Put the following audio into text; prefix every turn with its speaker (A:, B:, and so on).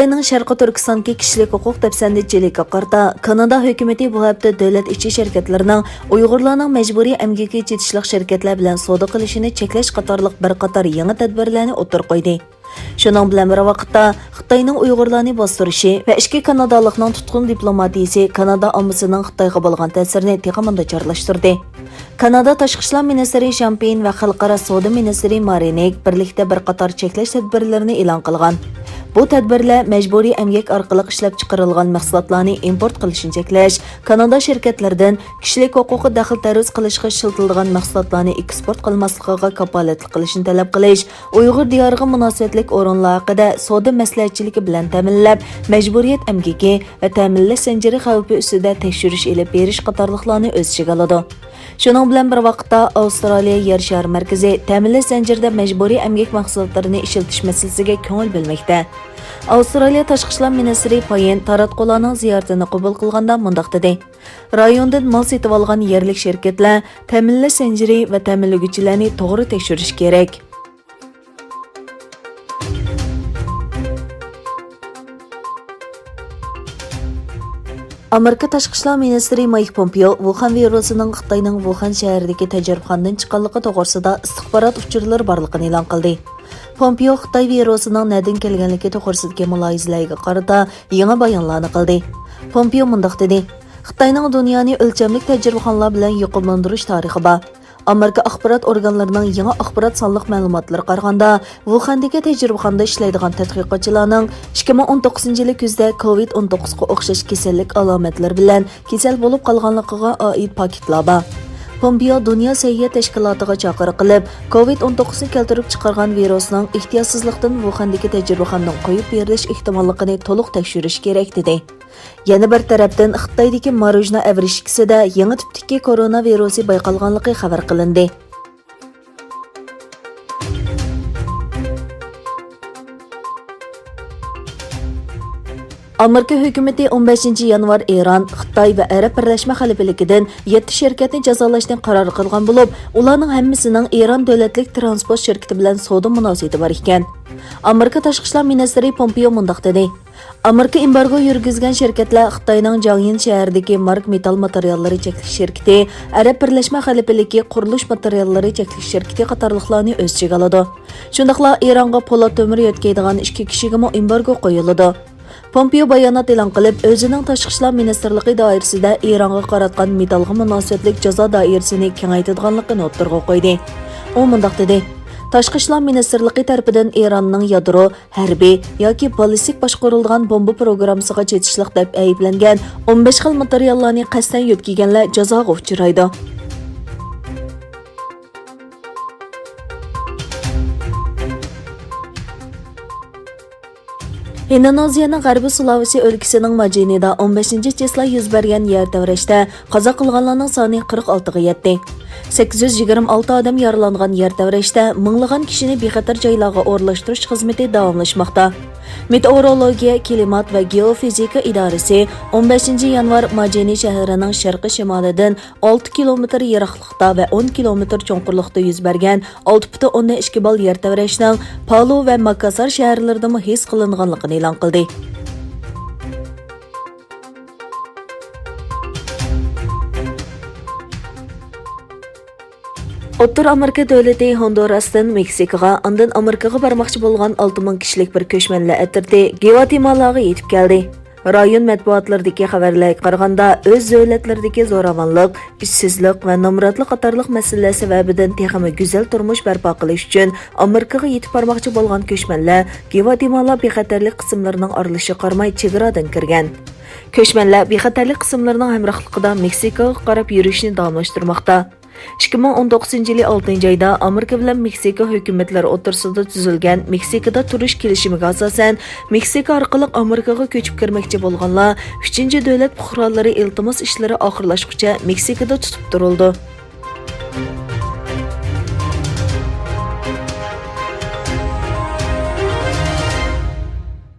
A: Xitayning Sharqi Turkistondagi kishilik huquq dafsandachiligiga qarata Kanada hukumati bu hafta davlat ichi shirkatlarining Uyg'urlarning majburiy əmgəki chetishliq shirkatlar bilan savdo qilishini cheklash qatorliq bir qator yangi tadbirlarni o'tirib qo'ydi. Shuning bilan bir vaqtda Xitoyning Uyg'urlarni bostirishi va ichki kanadalikning tutqun diplomatiyasi Kanada ommasining Xitoyga bo'lgan ta'sirini texamanda chorlashtirdi. Kanada Tashqi ishlar ministri Shampeyn va xalqaro savdo ministri Marinik birlikda bir qator cheklash tadbirlarini e'lon qilgan. Bu tadbirlar majburiy əmgək orqali ishlab chiqarilgan mahsulotlarni import qilishni cheklash, Kanada shirkatlaridan kishilik huquqi daxl-taruz qilishga shiltilgan mahsulotlarni eksport qilmasligiga kafolatlik qilishni talab qilish, Uyg'ur diyoriga munosabatlik o'rinlar haqida savdo maslahatchiligi bilan ta'minlab, majburiyat əmgəki va ta'minlash zanjiri xavfi ustida tekshirish elib berish qatorliqlarni o'z ichiga oladi. Shuning bilan bir vaqtda Avstraliya yer shari markazi ta'minlash zanjirida majburiy əmgək mahsulotlarini ishlatilish masalasiga ko'ngil bilmoqda. Avstraliya Tashqi ishlar ministri Payen taratqularning ziyoratini qabul qilganda mundaq dedi. Rayondan mal setib olgan yerlik shirkatlar ta'minlash zanjiri va ta'minlaguvchilarni to'g'ri tekshirish kerak. Amerika Tashqi ishlar ministri Pompېيخىتاي ۋىرۇسىنىڭ Xitoyning Wuhan shahridagi tajribaxonadan chiqqanligi to'g'risida istixborot uchurlari borligini e'lon qildi. Pompېيخىتاي ۋىرۇسىنىڭ nədən kelganligi to'g'risidagi muloyizalarga qarata yangi bayonlarni qildi. Pompېيخىتاي mundaq dedi: Xitoyning dunyoni o'lchamli tajribaxonalar bilan yuqumlantirish tarixi bor. Amerika axborot organlarining yangi axborot sonliq ma'lumotlariga qaraganda, Wuhandagi tajribaxonada ishlaydigan tadqiqotchilarning 2019-yil kuzda COVID-19 ga o'xshash kasallik alomatlari bilan kasal bo'lib qolganligiga oid paketlar bor. Pompېيخىتاي Dunyo səhiyyə təşkilatıga çağırı qilib, COVID-19 keltirib chiqargan virusning ehtiyotsizlikdan Wuhandagi tajribaxonaning qo'yib berilish ehtimolligini to'liq tekshirish kerak dedi. Yana bir tarafdan Xitoydagi Marujna avrishkisida yangi tipdagi koronavirusi bayqalganligi xabar qilindi. Amerika hökuməti 15 yanvar İran, Xitay və ۋەئەرەب بىرلەشمەخەلىپىلىكىدىن 7 şirketni jazolashni qaror qilgan bo'lib, ularning hammasining İran davlatlik transport şirketi bilan savdo munosabati bor ekan. Amerika Tashqi ishlar ministri Pompېيخىتاي mundaq dedi: Amerika embargo yurgizgan shirkatlar Xitoyning Jangyin shahridagi Mark metal materiallari cheklash shirkati, Arab Birlashmەxəliپىلىكى qurilish materiallari cheklash shirkati qatorliqlarni o'z ichiga oladi. Shundaqla Ironga po'lat to'mir yetkazadigan 2 kishiga embargo qo'yiladi. Pompېيخىتاي bayonot e'lon qilib, o'zining Tashqi ishlar ministrligi doirasida Ironga qaratgan metalga munosabatlik jazo doirasini kengaytirganligini o'ttirg'a qo'ydi. U mundaq dedi: Tashqi ishlar ministrligi tarafidan Ironning yadro, harbiy yoki ballistik boshqarilgan bomba programmasiga chetishliq deb ayblangan 15 xil materiallarni qasddan yo'tkiganlar jazoga uchraydi. Indoneziyaning G'arbiy Sulawesi o'lkasining Majinida 15-числа yuz bergan yer davrashda qazo qilganlarning soni 46 ga yetdi. 826 odam yaralangan yer davrashda minglagan kishini bexatar joylarga o'rlashtirish xizmati davomlashmoqda. Meteorologiya, klimat va geofizika idorasi 15 yanvar Majini shahrining sharqiy shimolidan 6 kilometr yiroqlikda va 10 kilometr cho'nqurlikda yuz bergan 6.2 ball yer davrashning Palu va Makassar shaharlarida his qilinganligini e'lon qildi. O'rta Amerika davlati Hondurasdan Meksikaga, ondan Amerikaga bormoqchi bo'lgan 6000 kishilik bir ko'chmanlar atirdi Gvatemalaga yetib keldi. Rayon matbuotlaridagi xabarlarga qaraganda, o'z davlatlaridagi zo'ravonlik, ishsizlik va nomrodlik qatorliq masalalar sababidan texmi go'zal turmush barpo qilish uchun Amerikaga yetib bormoqchi bo'lgan ko'chmanlar Gvatemala bexatarlik qismlarining oralashiga qarmay chegaradan kirgan. Ko'chmanlar bexatarlik qismlarining hamrohligida Meksikaga qarab yurishni davomlashtirmoqda. 2019-yili 6-oyda Amerika bilan Meksika hukumatlari o'rtasida tuzilgan Meksikada turish kelishimiga asosan Meksika orqali Amerikaga ko'chib kirmoqchi bo'lganlar 3-davlat fuqarolari iltimos ishlari oxirlashguncha Meksikada tutib turildi.